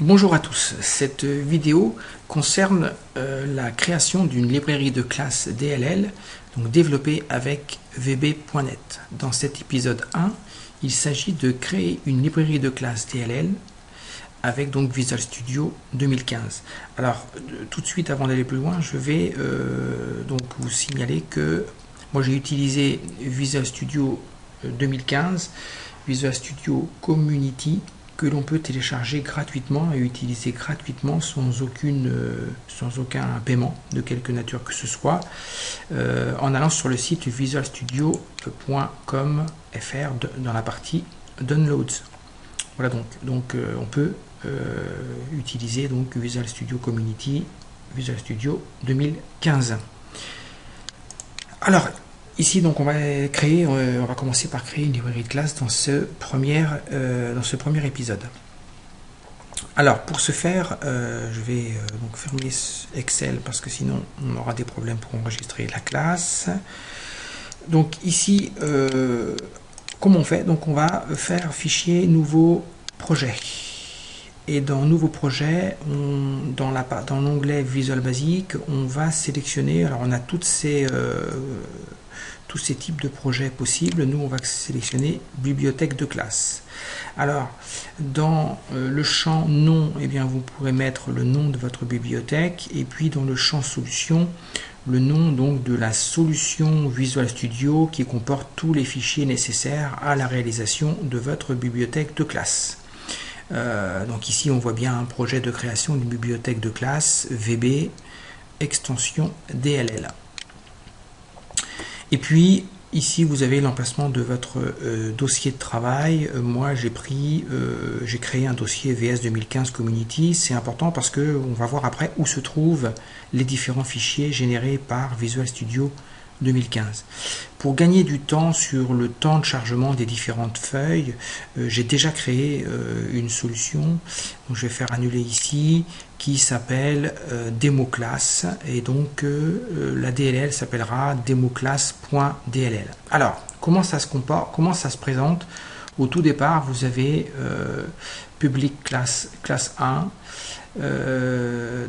Bonjour à tous, cette vidéo concerne la création d'une librairie de classe DLL, donc développée avec VB.net. Dans cet épisode 1, il s'agit de créer une librairie de classe DLL avec donc Visual Studio 2015. Alors tout de suite avant d'aller plus loin, je vais donc vous signaler que moi j'ai utilisé Visual Studio 2015, Visual Studio Community, que l'on peut télécharger gratuitement et utiliser gratuitement sans aucun paiement de quelque nature que ce soit, en allant sur le site visualstudio.com.fr dans la partie Downloads. Voilà, donc on peut utiliser donc Visual Studio Community, Visual Studio 2015. Alors ici, donc, on va commencer par créer une librairie de classe dans ce premier épisode. Alors, pour ce faire, je vais donc fermer Excel parce que sinon, on aura des problèmes pour enregistrer la classe. Donc ici, comment on fait? Donc, on va faire fichier nouveau projet. Et dans nouveau projet, dans l'onglet Visual Basic, on va sélectionner. Alors, on a tous ces types de projets possibles. Nous, on va sélectionner bibliothèque de classe. Alors, dans le champ nom, eh bien, vous pourrez mettre le nom de votre bibliothèque, et puis dans le champ solution, le nom donc de la solution Visual Studio qui comporte tous les fichiers nécessaires à la réalisation de votre bibliothèque de classe. Donc ici, on voit bien un projet de création d'une bibliothèque de classe VB extension DLL. Et puis ici vous avez l'emplacement de votre dossier de travail. Moi j'ai créé un dossier VS 2015 Community. C'est important parce que on va voir après où se trouvent les différents fichiers générés par Visual Studio 2015. Pour gagner du temps sur le temps de chargement des différentes feuilles, j'ai déjà créé une solution. Donc, je vais faire annuler ici, qui s'appelle démo classe, et donc la DLL s'appellera democlasse.dll. Alors, comment ça se présente? Au tout départ, vous avez public classe 1,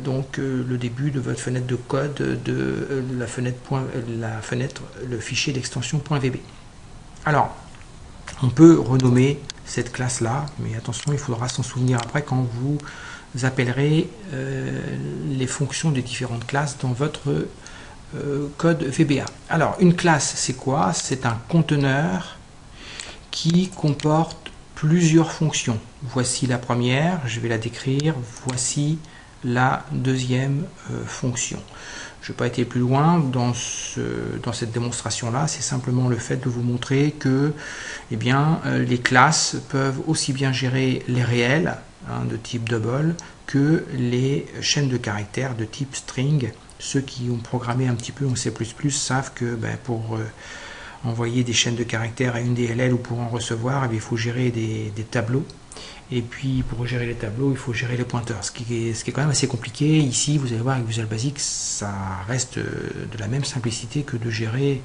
donc le début de votre fenêtre de code de la fenêtre, le fichier d'extension .vb. Alors, on peut renommer cette classe là, mais attention, il faudra s'en souvenir après quand vous appellerez les fonctions des différentes classes dans votre code VBA. Alors, une classe, c'est quoi? C'est un conteneur qui comporte plusieurs fonctions. Voici la première, je vais la décrire. Voici la deuxième fonction. Je ne vais pas être plus loin dans cette démonstration-là. C'est simplement le fait de vous montrer que eh bien, les classes peuvent aussi bien gérer les réels de type double que les chaînes de caractères de type string. Ceux qui ont programmé un petit peu en C++ savent que pour envoyer des chaînes de caractères à une DLL ou pour en recevoir, il faut gérer des tableaux. Et puis pour gérer les tableaux, il faut gérer les pointeurs, ce qui est quand même assez compliqué. Ici, vous allez voir avec Visual Basic, ça reste de la même simplicité que de gérer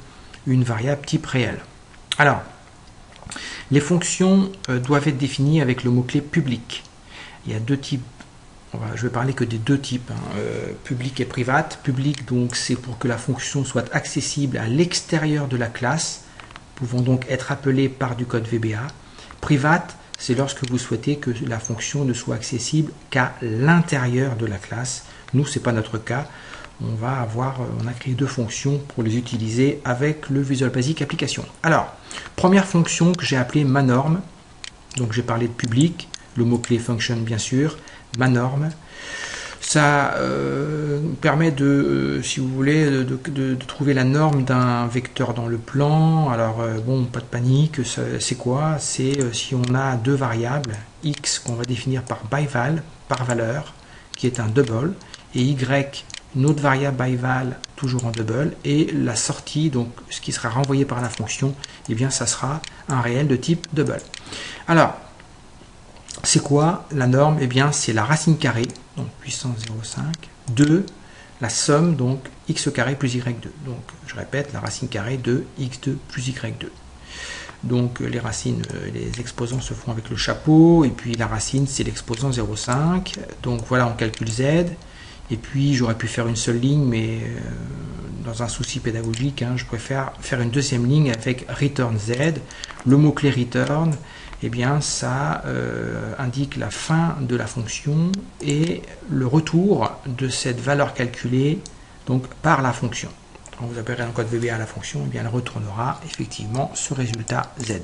une variable type réel. Alors, les fonctions doivent être définies avec le mot-clé public. Il y a deux types. Je vais parler que des deux types, public et private. Public, donc, c'est pour que la fonction soit accessible à l'extérieur de la classe, pouvant donc être appelée par du code VBA. Private, c'est lorsque vous souhaitez que la fonction ne soit accessible qu'à l'intérieur de la classe. Nous, ce n'est pas notre cas. On a créé deux fonctions pour les utiliser avec le Visual Basic Application. Alors, première fonction que j'ai appelée manorm. Donc, j'ai parlé de public, le mot-clé function, bien sûr. Manorm, ça permet si vous voulez, de trouver la norme d'un vecteur dans le plan. Alors bon, pas de panique, c'est quoi? C'est si on a deux variables, x qu'on va définir par byval, par valeur, qui est un double, et y, une autre variable byval, toujours en double, et la sortie, donc ce qui sera renvoyé par la fonction, eh bien ça sera un réel de type double. Alors, c'est quoi la norme? Eh bien, c'est la racine carrée, donc puissance 0,5, de la somme, donc x carré plus y2. Donc, je répète, la racine carrée de x2 plus y2. Donc les racines, les exposants se font avec le chapeau, et puis la racine c'est l'exposant 0,5. Donc voilà, on calcule Z. Et puis j'aurais pu faire une seule ligne, mais dans un souci pédagogique, je préfère faire une deuxième ligne avec return Z. Le mot-clé return, eh bien ça indique la fin de la fonction et le retour de cette valeur calculée donc par la fonction. Quand vous appellerez un code VBA à la fonction, eh bien elle retournera effectivement ce résultat Z.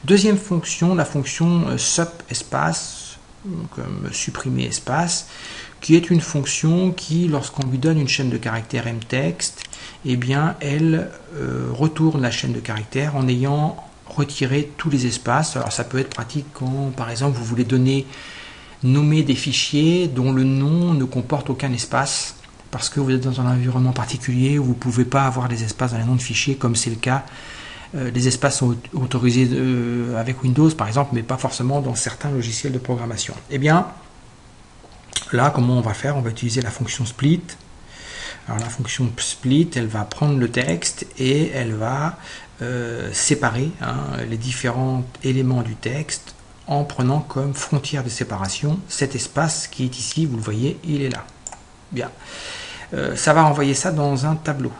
Deuxième fonction, la fonction sup espace, comme supprimer espace, qui est une fonction qui, lorsqu'on lui donne une chaîne de caractères mtext, eh bien elle retourne la chaîne de caractères en ayant retiré tous les espaces. Alors ça peut être pratique quand, par exemple, vous voulez nommer des fichiers dont le nom ne comporte aucun espace, parce que vous êtes dans un environnement particulier où vous ne pouvez pas avoir des espaces dans les noms de fichiers, comme c'est le cas. Les espaces sont autorisés avec Windows, par exemple, mais pas forcément dans certains logiciels de programmation. Eh bien, là, comment on va faire? On va utiliser la fonction split. Alors la fonction split, elle va prendre le texte et elle va séparer les différents éléments du texte en prenant comme frontière de séparation cet espace qui est ici. Vous le voyez, il est là. Bien. Ça va envoyer ça dans un tableau.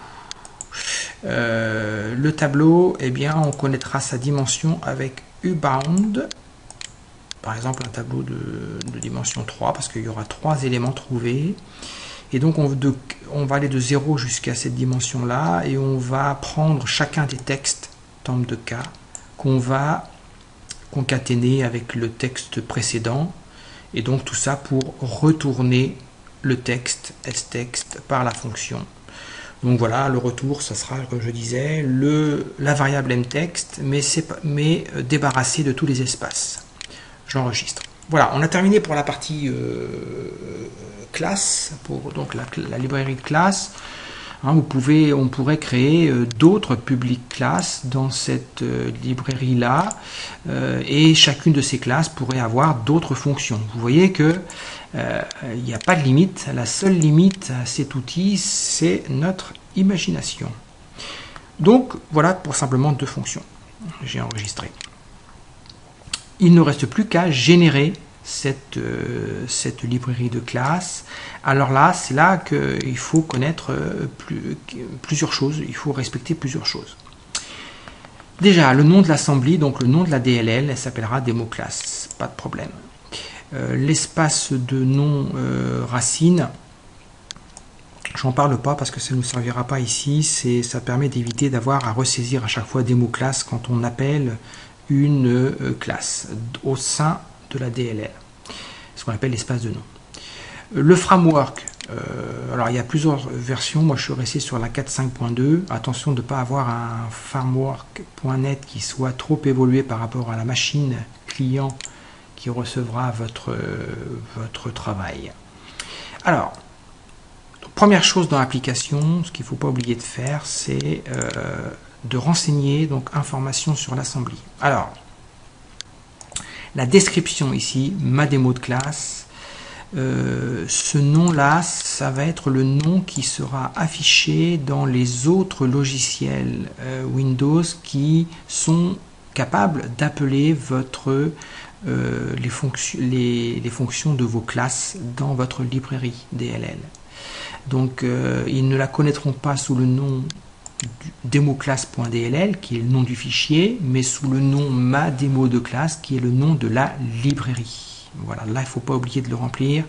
Le tableau, eh bien, on connaîtra sa dimension avec ubound. Par exemple, un tableau de dimension 3, parce qu'il y aura 3 éléments trouvés. Et donc, on va aller de 0 jusqu'à cette dimension-là, et on va prendre chacun des textes, temple de K, qu'on va concaténer avec le texte précédent. Et donc, tout ça pour retourner le texte, stext, par la fonction. Donc voilà, le retour, ça sera, comme je disais, la variable mtext, mais débarrassé de tous les espaces. J'enregistre. Voilà, on a terminé pour la partie classe, pour donc la librairie de classe. On pourrait créer d'autres public classes dans cette librairie-là, et chacune de ces classes pourrait avoir d'autres fonctions. Vous voyez que il n'y a pas de limite. La seule limite à cet outil, c'est notre imagination. Donc voilà pour simplement 2 fonctions. J'ai enregistré. Il ne reste plus qu'à générer cette librairie de classe. Alors là, c'est là qu'il faut connaître plusieurs choses, il faut respecter plusieurs choses. Déjà, le nom de l'assembly, donc le nom de la DLL, elle s'appellera DemoClass, pas de problème. L'espace de nom racine, j'en parle pas parce que ça ne nous servira pas ici, ça permet d'éviter d'avoir à ressaisir à chaque fois DemoClass quand on appelle une classe au sein de la DLL, ce qu'on appelle l'espace de nom. Le framework, alors il y a plusieurs versions, moi je suis resté sur la 4.5.2, attention de ne pas avoir un framework.net qui soit trop évolué par rapport à la machine client qui recevra votre travail. Alors, première chose dans l'application, ce qu'il ne faut pas oublier de faire, c'est de renseigner donc informations sur l'assembly. Alors, la description ici, ma démo de classe, ce nom-là, ça va être le nom qui sera affiché dans les autres logiciels Windows qui sont capables d'appeler les fonctions de vos classes dans votre librairie DLL. Donc, ils ne la connaîtront pas sous le nom democlass.dll qui est le nom du fichier, mais sous le nom ma démo de classe qui est le nom de la librairie. Voilà, là il ne faut pas oublier de le remplir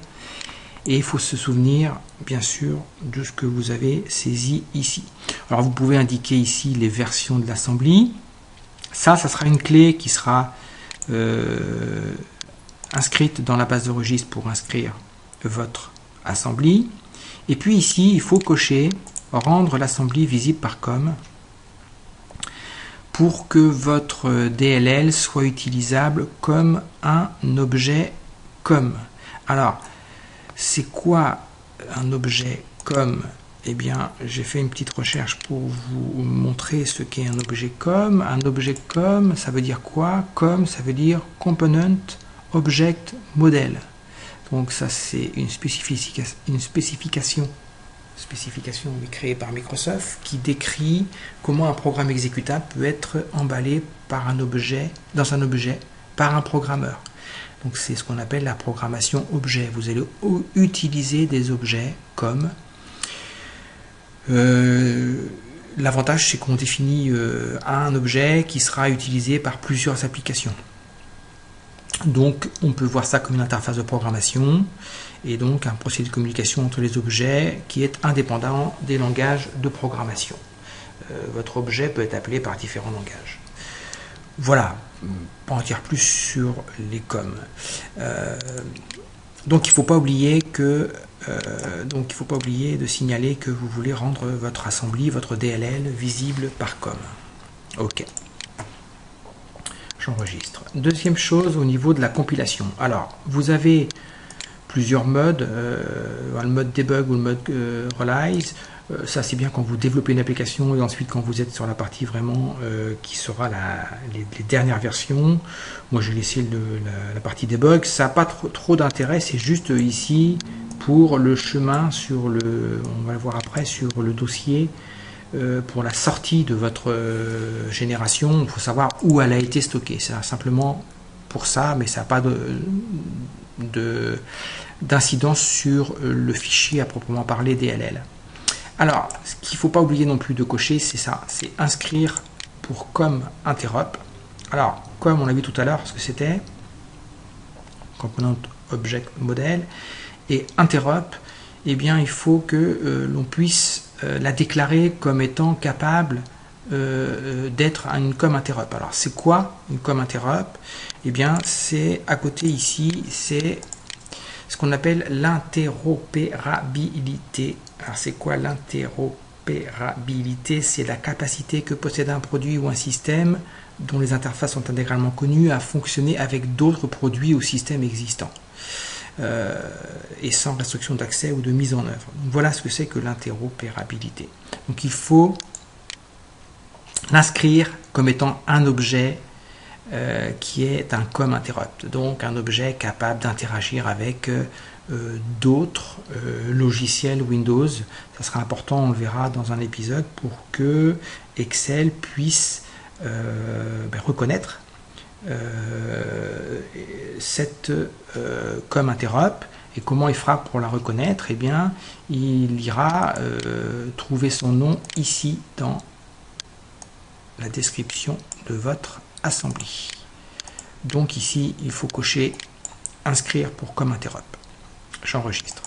et il faut se souvenir bien sûr de ce que vous avez saisi ici. Alors vous pouvez indiquer ici les versions de l'assembly. Ça sera une clé qui sera inscrite dans la base de registre pour inscrire votre assembly. Et puis ici il faut cocher rendre l'assembly visible par COM pour que votre DLL soit utilisable comme un objet COM. Alors, c'est quoi un objet COM? Eh bien, j'ai fait une petite recherche pour vous montrer ce qu'est un objet COM. Un objet COM, ça veut dire quoi? COM, ça veut dire Component Object Model. Donc ça, c'est une spécification spécification créée par Microsoft qui décrit comment un programme exécutable peut être emballé par un objet, dans un objet par un programmeur. Donc c'est ce qu'on appelle la programmation objet. Vous allez utiliser des objets comme l'avantage, c'est qu'on définit un objet qui sera utilisé par plusieurs applications. Donc on peut voir ça comme une interface de programmation et donc un procédé de communication entre les objets qui est indépendant des langages de programmation. Votre objet peut être appelé par différents langages. Voilà, pas en dire plus sur les coms. Donc il ne faut pas oublier de signaler que vous voulez rendre votre assembly, votre DLL visible par com. Ok. J'enregistre. Deuxième chose au niveau de la compilation. Alors, vous avez plusieurs modes, le mode debug ou le mode release. Ça, c'est bien quand vous développez une application et ensuite quand vous êtes sur la partie vraiment qui sera les dernières versions. Moi, j'ai laissé la partie debug. Ça n'a pas trop d'intérêt. C'est juste ici pour le chemin sur on va le voir après, sur le dossier. Pour la sortie de votre génération, il faut savoir où elle a été stockée. C'est simplement pour ça, mais ça n'a pas d'incidence sur le fichier à proprement parler DLL. Alors, ce qu'il ne faut pas oublier non plus de cocher, c'est ça, c'est inscrire pour com interrupt. Alors, comme on l'a vu tout à l'heure, ce que c'était, component object model, et interrupt, eh bien, il faut que l'on puisse la déclarer comme étant capable d'être une com interrupt. Alors, c'est quoi une com interrupt? Eh bien, c'est à côté ici, c'est ce qu'on appelle l'interopérabilité. Alors, c'est quoi l'interopérabilité? C'est la capacité que possède un produit ou un système dont les interfaces sont intégralement connues à fonctionner avec d'autres produits ou systèmes existants. Et sans restriction d'accès ou de mise en œuvre. Donc, voilà ce que c'est que l'interopérabilité. Donc il faut l'inscrire comme étant un objet qui est un com interrupt, donc un objet capable d'interagir avec d'autres logiciels Windows. Ça sera important, on le verra dans un épisode, pour que Excel puisse reconnaître cette com interrupt. Et comment il fera pour la reconnaître? Eh bien, il ira trouver son nom ici dans la description de votre assembly. Donc ici, il faut cocher inscrire pour com interrupt. J'enregistre.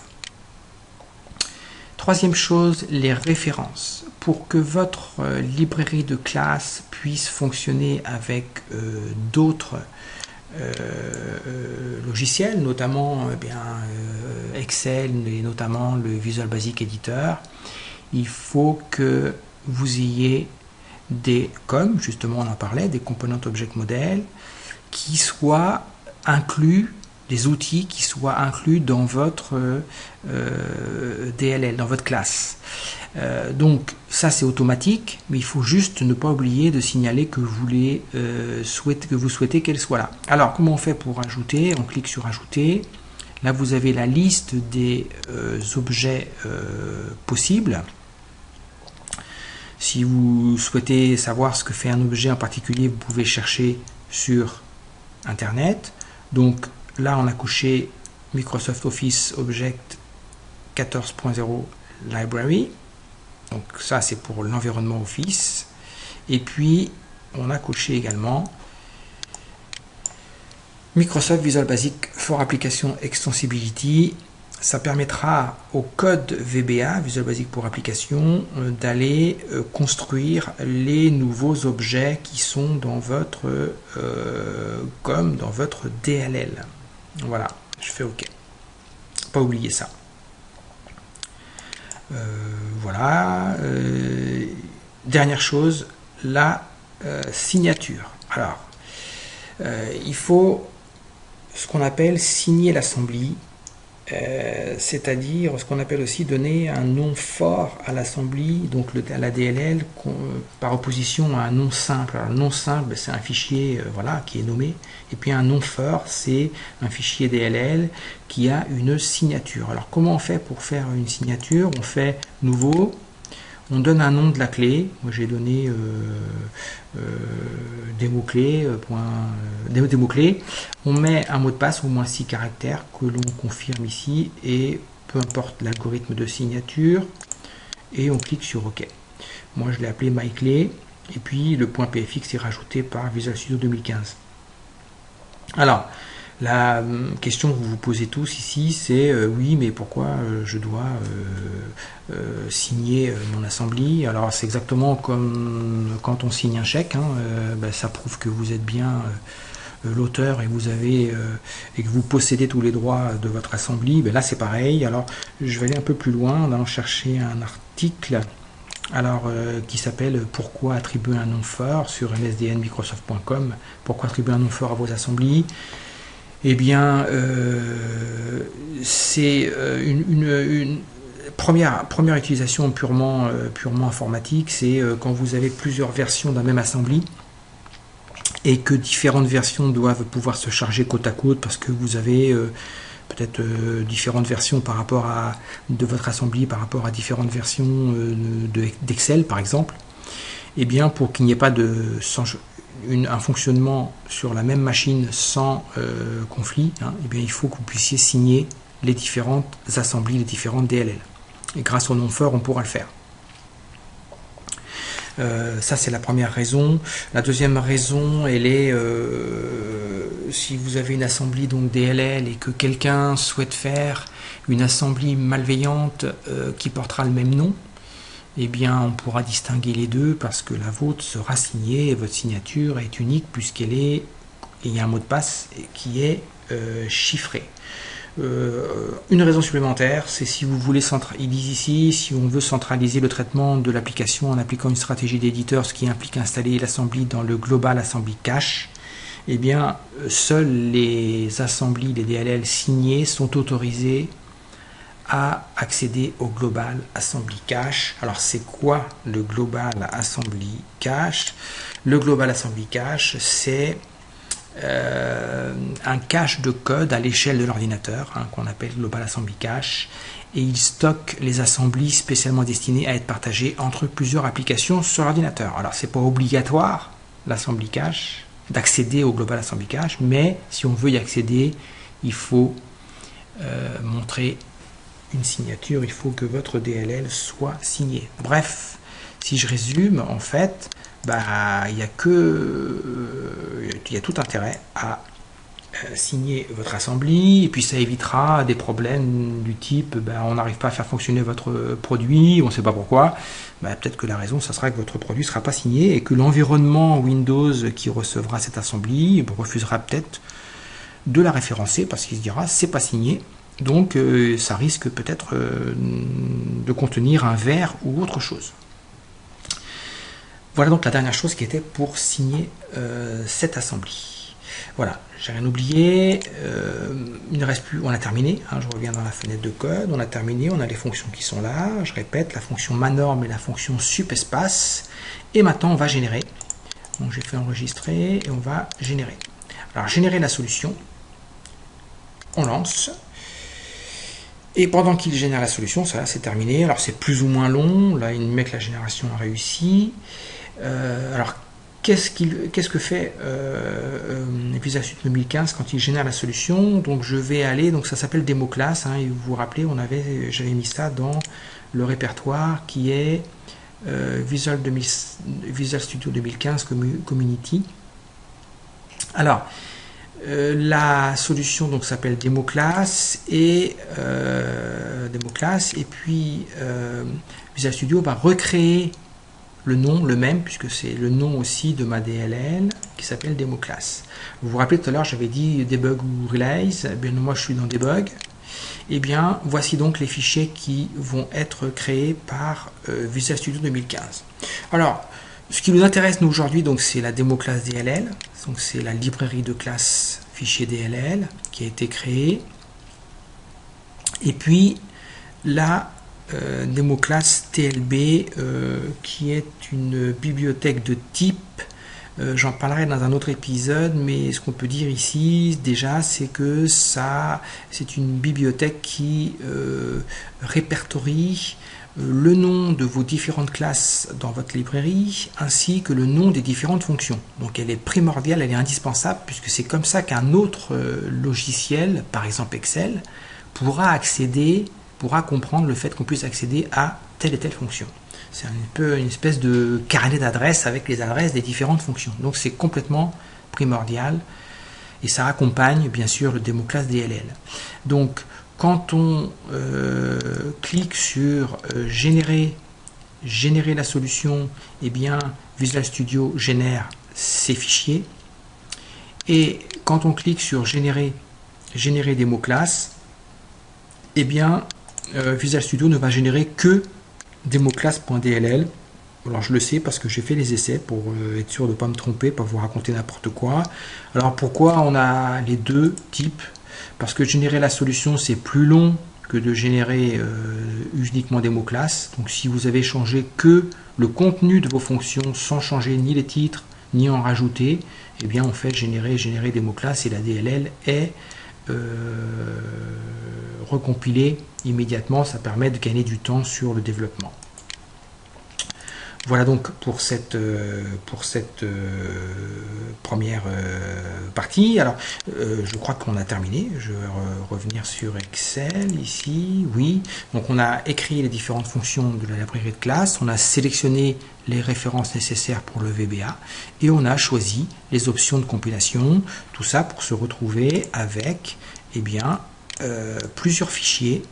Troisième chose, les références. Pour que votre librairie de classe puisse fonctionner avec d'autres logiciels, notamment Excel et notamment le Visual Basic Editor, il faut que vous ayez des COM, justement on en parlait, des Component Object Model, qui soient inclus, des outils qui soient inclus dans votre DLL, dans votre classe. Donc ça c'est automatique, mais il faut juste ne pas oublier de signaler que vous souhaitez qu'elle soit là. Alors comment on fait pour ajouter? On clique sur ajouter. Là vous avez la liste des objets possibles. Si vous souhaitez savoir ce que fait un objet en particulier, vous pouvez chercher sur Internet. Donc là on a coché Microsoft Office Object 14.0 Library. Donc ça c'est pour l'environnement Office. Et puis on a coché également Microsoft Visual Basic for Application Extensibility. Ça permettra au code VBA, Visual Basic pour application, d'aller construire les nouveaux objets qui sont dans votre comme dans votre DLL. Voilà, je fais OK. Pas oublier ça. Voilà. Dernière chose, la signature. Alors, il faut ce qu'on appelle signer l'assembly c'est-à-dire ce qu'on appelle aussi donner un nom fort à l'assembly, donc à la DLL, par opposition à un nom simple. Alors, le nom simple, c'est un fichier voilà, qui est nommé, et puis un nom fort, c'est un fichier DLL qui a une signature. Alors comment on fait pour faire une signature? On fait nouveau, on donne un nom de la clé. Moi j'ai donné des mots-clés, des mots-clés. On met un mot de passe au moins 6 caractères que l'on confirme ici et peu importe l'algorithme de signature et on clique sur OK. Moi je l'ai appelé myclé et puis le point PFX est rajouté par Visual Studio 2015. Alors, la question que vous vous posez tous ici, c'est oui, mais pourquoi je dois signer mon assembly? Alors, c'est exactement comme quand on signe un chèque, hein, ça prouve que vous êtes bien l'auteur et vous avez et que vous possédez tous les droits de votre assembly. Là, c'est pareil. Alors, je vais aller un peu plus loin en allant chercher un article. Alors, qui s'appelle Pourquoi attribuer un nom fort sur msdnmicrosoft.com. Pourquoi attribuer un nom fort à vos assemblies? Eh bien, c'est une première utilisation purement informatique, c'est quand vous avez plusieurs versions d'un même assembly et que différentes versions doivent pouvoir se charger côte à côte parce que vous avez peut-être différentes versions par rapport de votre assembly par rapport à différentes versions d'Excel par exemple. Eh bien, pour qu'il n'y ait pas un fonctionnement sur la même machine sans conflit, eh bien, il faut que vous puissiez signer les différentes assemblées, les différentes DLL. Et grâce au nom fort, on pourra le faire. Ça, c'est la première raison. La deuxième raison, elle est si vous avez une assemblée donc DLL et que quelqu'un souhaite faire une assemblée malveillante qui portera le même nom, eh bien, on pourra distinguer les deux parce que la vôtre sera signée et votre signature est unique puisqu'il y a un mot de passe qui est chiffré. Une raison supplémentaire, c'est si vous voulez ils disent ici, si on veut centraliser le traitement de l'application en appliquant une stratégie d'éditeur, ce qui implique installer l'assembly dans le Global Assembly Cache, eh bien, seules les assemblies, les DLL signées sont autorisées à accéder au Global Assembly Cache. Alors, c'est quoi le Global Assembly Cache? Le Global Assembly Cache, c'est un cache de code à l'échelle de l'ordinateur, qu'on appelle Global Assembly Cache, et il stocke les assemblies spécialement destinées à être partagées entre plusieurs applications sur l'ordinateur. Alors, c'est pas obligatoire, l'Assembly Cache, d'accéder au Global Assembly Cache, mais si on veut y accéder, il faut montrer une signature, il faut que votre DLL soit signé. Bref, si je résume, en fait, il y a tout intérêt à signer votre assembly, et puis ça évitera des problèmes du type on n'arrive pas à faire fonctionner votre produit, on ne sait pas pourquoi. Peut-être que la raison, ça sera que votre produit ne sera pas signé et que l'environnement Windows qui recevra cette assembly refusera peut-être de la référencer parce qu'il se dira c'est pas signé. Donc ça risque peut-être de contenir un verre ou autre chose. Voilà donc la dernière chose qui était pour signer cette assembly. Voilà, j'ai rien oublié. Il ne reste plus, on a terminé. Je reviens dans la fenêtre de code, on a terminé, on a les fonctions qui sont là. Je répète, la fonction manorm et la fonction subespace. Et maintenant on va générer. Donc j'ai fait enregistrer et on va générer. Alors générer la solution. On lance. Et pendant qu'il génère la solution, ça c'est terminé. Alors c'est plus ou moins long. Là, il met que la génération a réussi. Alors, qu'est-ce que fait Visual Studio 2015 quand il génère la solution? Donc, je vais aller. Donc, ça s'appelle démo class. Et vous vous rappelez, j'avais mis ça dans le répertoire qui est Visual Studio 2015 Community. Alors. La solution donc s'appelle DemoClass et puis Visual Studio va recréer le nom, le même, puisque c'est le nom aussi de ma DLL qui s'appelle DemoClass. Vous vous rappelez tout à l'heure, j'avais dit debug ou release. Eh bien, moi je suis dans debug. Eh bien, voici donc les fichiers qui vont être créés par Visual Studio 2015. Alors, ce qui nous intéresse nous aujourd'hui, donc c'est la DemoClass DLL. Donc c'est la librairie de classe fichier DLL qui a été créée. Et puis la démoclasse TLB qui est une bibliothèque de type. J'en parlerai dans un autre épisode, mais ce qu'on peut dire ici déjà, c'est que c'est une bibliothèque qui répertorie le nom de vos différentes classes dans votre librairie, ainsi que le nom des différentes fonctions. Donc elle est primordiale, elle est indispensable, puisque c'est comme ça qu'un autre logiciel, par exemple Excel, pourra comprendre le fait qu'on puisse accéder à telle et telle fonction. C'est un peu une espèce de carnet d'adresses avec les adresses des différentes fonctions. Donc c'est complètement primordial, et ça accompagne bien sûr le démoclasse DLL. Donc quand on clique sur générer la solution, eh bien Visual Studio génère ces fichiers. Et quand on clique sur générer démoclasse, eh bien Visual Studio ne va générer que démoclasse.dll. Alors je le sais parce que j'ai fait les essais pour être sûr de ne pas me tromper, pas vous raconter n'importe quoi. Alors pourquoi on a les deux types? Parce que générer la solution, c'est plus long que de générer uniquement des mots-classes. Donc si vous avez changé que le contenu de vos fonctions sans changer ni les titres, ni en rajouter, eh bien on fait générer des mots-classes et la DLL est recompilée immédiatement. Ça permet de gagner du temps sur le développement. Voilà donc pour cette première partie. Alors, je crois qu'on a terminé. Je vais revenir sur Excel ici. Oui, donc on a écrit les différentes fonctions de la librairie de classe. On a sélectionné les références nécessaires pour le VBA et on a choisi les options de compilation. Tout ça pour se retrouver avec plusieurs fichiers,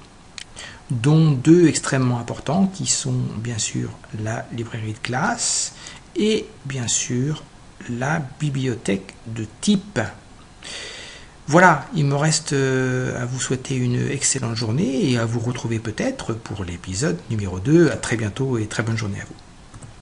dont deux extrêmement importants qui sont bien sûr la librairie de classe et bien sûr la bibliothèque de type. Voilà, il me reste à vous souhaiter une excellente journée et à vous retrouver peut-être pour l'épisode numéro 2. À très bientôt et très bonne journée à vous.